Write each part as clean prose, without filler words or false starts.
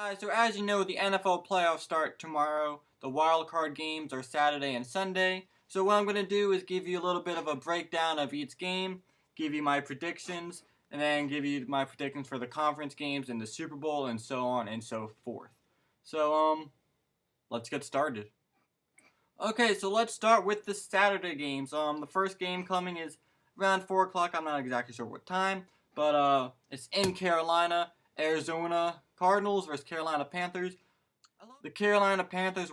Guys, so as you know, the NFL playoffs start tomorrow. The wild card games are Saturday and Sunday. So what I'm going to do is give you a little bit of a breakdown of each game, give you my predictions, and then give you my predictions for the conference games and the Super Bowl and so on and so forth. So, let's get started. Okay, so let's start with the Saturday games. The first game coming is around 4 o'clock. I'm not exactly sure what time, but it's in Carolina. Arizona Cardinals versus Carolina Panthers. The Carolina Panthers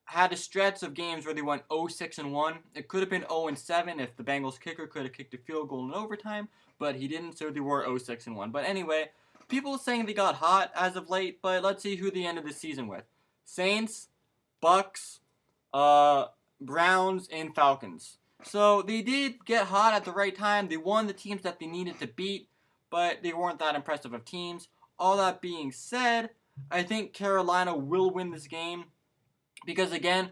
had a stretch of games where they went 0-6-1. It could have been 0-7 if the Bengals kicker could have kicked a field goal in overtime, but he didn't, so they were 0-6-1. But anyway, people saying they got hot as of late, but let's see who they ended the season with. Saints, Bucks, Browns, and Falcons. So they did get hot at the right time. They won the teams that they needed to beat, but they weren't that impressive of teams. All that being said, I think Carolina will win this game because, again,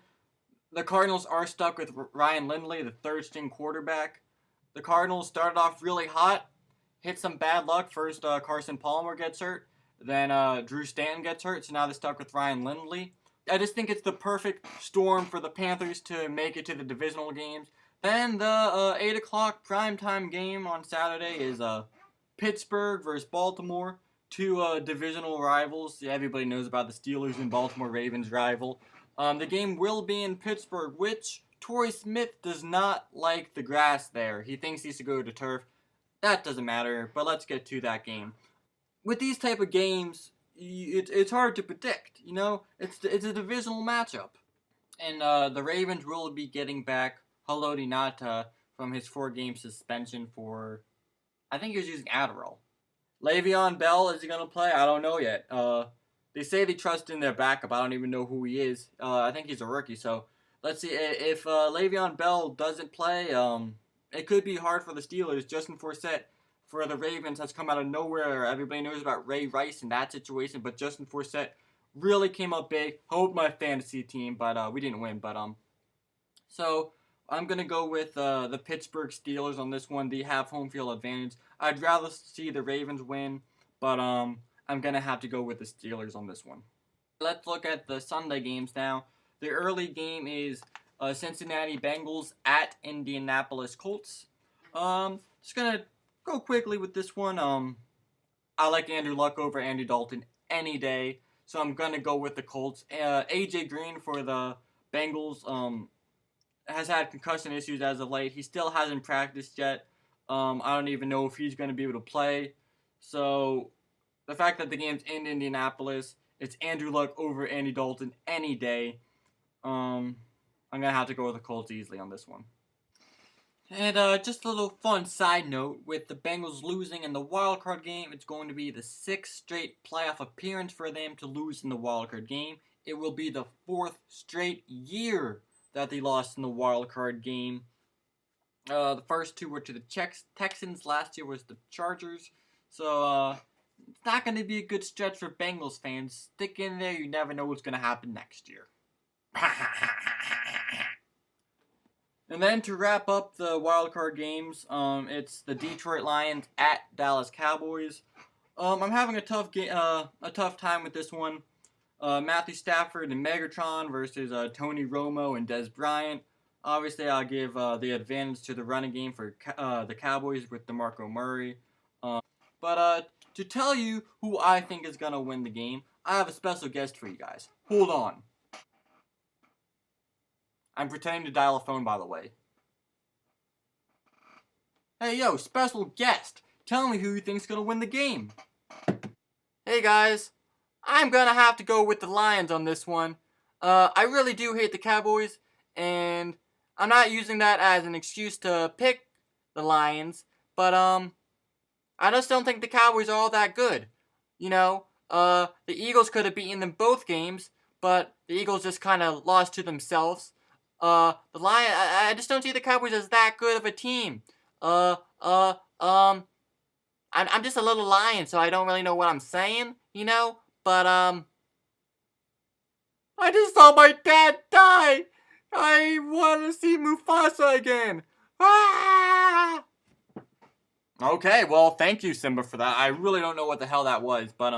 the Cardinals are stuck with Ryan Lindley, the third-string quarterback. The Cardinals started off really hot, hit some bad luck. First, Carson Palmer gets hurt. Then Drew Stanton gets hurt, so now they're stuck with Ryan Lindley. I just think it's the perfect storm for the Panthers to make it to the divisional games. Then the 8 o'clock primetime game on Saturday is Pittsburgh versus Baltimore. Two divisional rivals. Yeah, everybody knows about the Steelers and Baltimore Ravens rival. The game will be in Pittsburgh, which Torrey Smith does not like the grass there. He thinks he should go to turf. That doesn't matter, but let's get to that game. With these type of games, it's hard to predict. You know, it's a divisional matchup, and the Ravens will be getting back Haloti Ngata from his 4-game suspension for, I think he was using Adderall. Le'Veon Bell, is he going to play? I don't know yet. They say they trust in their backup. I don't even know who he is. I think he's a rookie, so let's see. If Le'Veon Bell doesn't play, it could be hard for the Steelers. Justin Forsett for the Ravens has come out of nowhere. Everybody knows about Ray Rice in that situation, but Justin Forsett really came up big. Hope my fantasy team, but we didn't win. So I'm going to go with the Pittsburgh Steelers on this one. They have home field advantage. I'd rather see the Ravens win, but I'm going to have to go with the Steelers on this one. Let's look at the Sunday games now. The early game is Cincinnati Bengals at Indianapolis Colts. Just going to go quickly with this one. I like Andrew Luck over Andy Dalton any day, so I'm going to go with the Colts. AJ Green for the Bengals has had concussion issues as of late. He still hasn't practiced yet. I don't even know if he's going to be able to play. So the fact that the game's in Indianapolis, it's Andrew Luck over Andy Dalton any day. I'm going to have to go with the Colts easily on this one. And just a little fun side note, with the Bengals losing in the wildcard game, it's going to be the 6th straight playoff appearance for them to lose in the wildcard game. It will be the 4th straight year that they lost in the wildcard game. The first two were to the Texans. Last year was the Chargers. So, it's not going to be a good stretch for Bengals fans. Stick in there. You never know what's going to happen next year. And then to wrap up the wildcard games, it's the Detroit Lions at Dallas Cowboys. I'm having a tough time with this one. Matthew Stafford and Megatron versus Tony Romo and Dez Bryant. Obviously, I'll give the advantage to the running game for the Cowboys with DeMarco Murray. But to tell you who I think is going to win the game, I have a special guest for you guys. Hold on. I'm pretending to dial a phone, by the way. Hey, yo, special guest. Tell me who you think's going to win the game. Hey, guys. I'm going to have to go with the Lions on this one. I really do hate the Cowboys, and I'm not using that as an excuse to pick the Lions, but I just don't think the Cowboys are all that good. You know, the Eagles could have beaten them both games, but the Eagles just kind of lost to themselves. The Lions, I just don't see the Cowboys as that good of a team. I'm just a little lion, so I don't really know what I'm saying, you know? But, I just saw my dad die! I want to see Mufasa again! Ah! Okay, well, thank you, Simba, for that. I really don't know what the hell that was, but,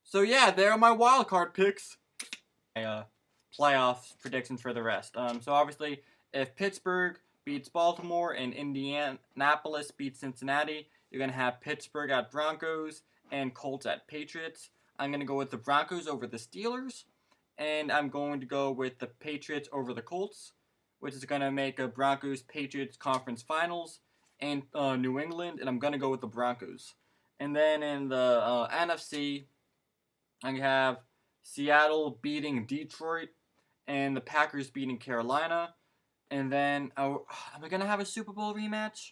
So yeah, there are my wild card picks. My playoff predictions for the rest. So obviously, if Pittsburgh beats Baltimore and Indianapolis beats Cincinnati, you're gonna have Pittsburgh at Broncos and Colts at Patriots. I'm gonna go with the Broncos over the Steelers, and I'm going to go with the Patriots over the Colts, which is gonna make a Broncos Patriots conference finals and New England, and I'm gonna go with the Broncos. And then in the NFC, I have Seattle beating Detroit and the Packers beating Carolina. And then, am I going to have a Super Bowl rematch?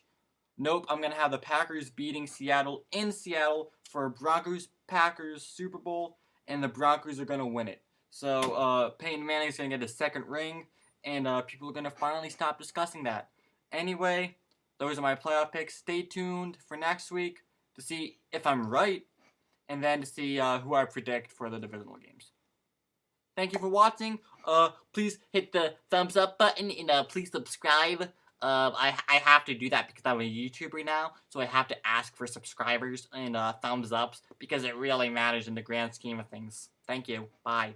Nope, I'm going to have the Packers beating Seattle in Seattle for a Broncos-Packers Super Bowl, and the Broncos are going to win it. So, Peyton Manning's going to get a second ring, and people are going to finally stop discussing that. Anyway, those are my playoff picks. Stay tuned for next week to see if I'm right, and then to see who I predict for the divisional games. Thank you for watching. Please hit the thumbs up button and please subscribe. I have to do that because I'm a YouTuber now, so I have to ask for subscribers and thumbs ups because it really matters in the grand scheme of things. Thank you. Bye.